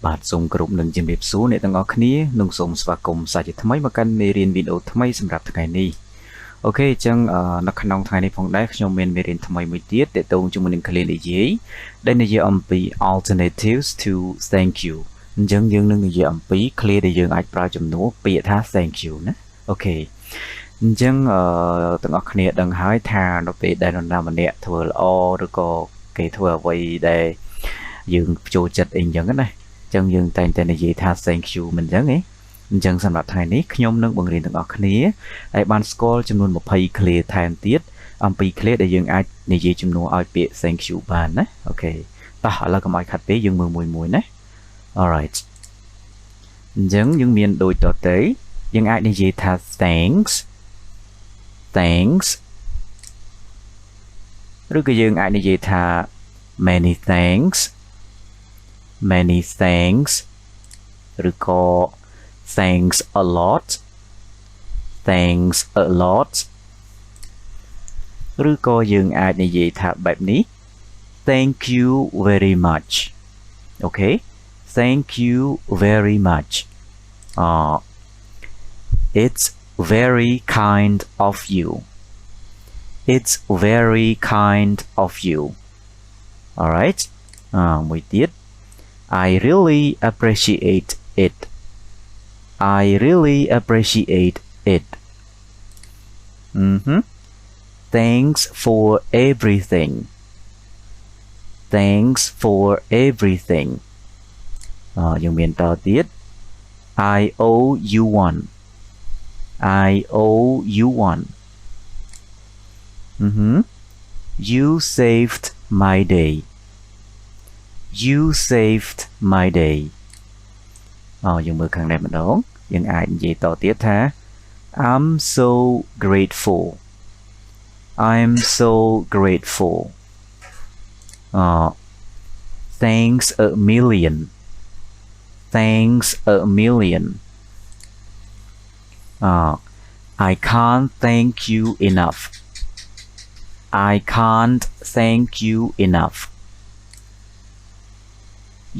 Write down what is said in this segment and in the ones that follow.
បាទសូមគោរពនឹងជំរាបសួរអ្នកទាំងអស់គ្នានិងសូមស្វាគមន៍សាជាថ្មីមកកាន់មេរៀនវីដេអូថ្មីសម្រាប់ថ្ងៃនេះអូខេអញ្ចឹងនៅក្នុងថ្ងៃនេះផងដែរខ្ញុំមានមេរៀនថ្មីមួយទៀតទាក់ទងជាមួយនឹង clear និយាយដែលនិយាយអំពី alternatives to thank you អញ្ចឹងយើងនឹងនិយាយអំពី clear ដែលយើងអាចប្រើជំនួសពាក្យថា thank you ណាអូខេអញ្ចឹងទាំងអស់គ្នាដឹងហើយថានៅពេលដែលនរណាម្នាក់ធ្វើល្អឬក៏គេធ្វើអ្វីដែលយើងចូលចិត្តអីអញ្ចឹងណាចឹងយើងតែងតែនិយាយថា thank you មិនចឹងទេអញ្ចឹងសម្រាប់ថ្ងៃនេះខ្ញុំនឹងបង្រៀនទាំងអស់គ្នាឲ្យបានស្គាល់ចំនួន20 clear ថែមទៀតអំពី clear ដែលយើងអាចនិយាយជំនួសឲ្យពាក្យ thank you បានណាអូខេតោះឥឡូវកុំឲ្យខាត់ពេកយើងមើលមួយណា alright អញ្ចឹងយើងមានដូចតទៅយើងអាចនិយាយថា thanks ឬក៏យើងអាចនិយាយថា many thanks ឬក៏ thanks a lot ឬក៏យើងអាចនិយាយថាបែបនេះ thank you very much អូខេ thank you very much it's very kind of you alright មួយទៀត I really appreciate it thanks for everythingយើងមានតទៀត I owe you one you saved my day យើងមើលខាងនេះម្ដងយើងអាចនិយាយតទៀតថា I'm so grateful thanks a million I can't thank you enough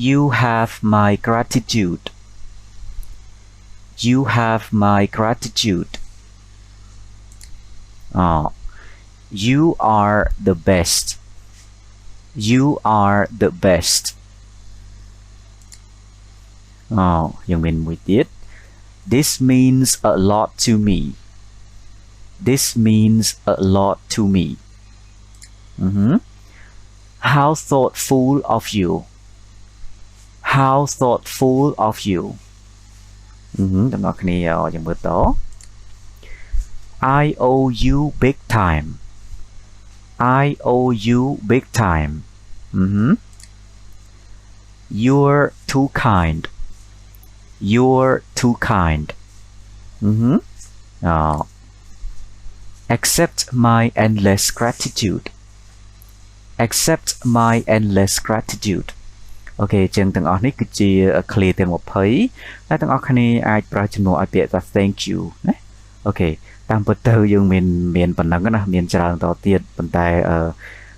you have my gratitude you are the bestយើងមានមួយទៀត this means a lot to me how thoughtful of you ទាំងអស់គ្នាយើងមើលត I owe you big time you're too kind accept my endless gratitude អូខេចឹងទាំងអស់នេះគឺជា clear ទាំង20តែទាំងអស់គ្នាអាចប្រើជំនួសឲ្យពាក្យថា thank you ណាអូខេតាមពិតទៅយើងមានប៉ុណ្ណឹងណាមានច្រើនតទៀតប៉ុន្តែ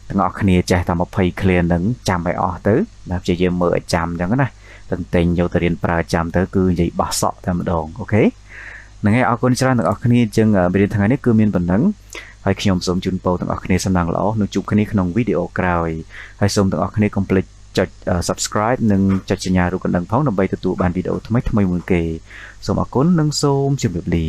ទាំងអស់គ្នាចេះតែ20 clear ហ្នឹងចាំឲ្យអស់ទៅបាទព្យាយាមមើលឲ្យចាំចឹងណាតែងយកទៅរៀនប្រើចាំទៅគឺនិយាយបោះសក់តែម្ដងអូខេហ្នឹងហើយអរគុណច្រើនទាំងអស់គ្នាចឹងមេរៀនថ្ងៃនេះគឺមានប៉ុណ្ណឹងហើយខ្ញុំសូមជូនពរទាំងអស់គ្នាសំណាងល្អនឹងជួបគ្នាក្នុងវីដេអូក្រោយហើយសូមទាំងអស់គ្នាកុំភ្លេចចុច subscribe និងចុចសញ្ញារូបកណ្ដឹងផងដើម្បីទទួលបានវីដេអូថ្មីមួយគេសូមអរគុណនិងសូមជម្រាបលា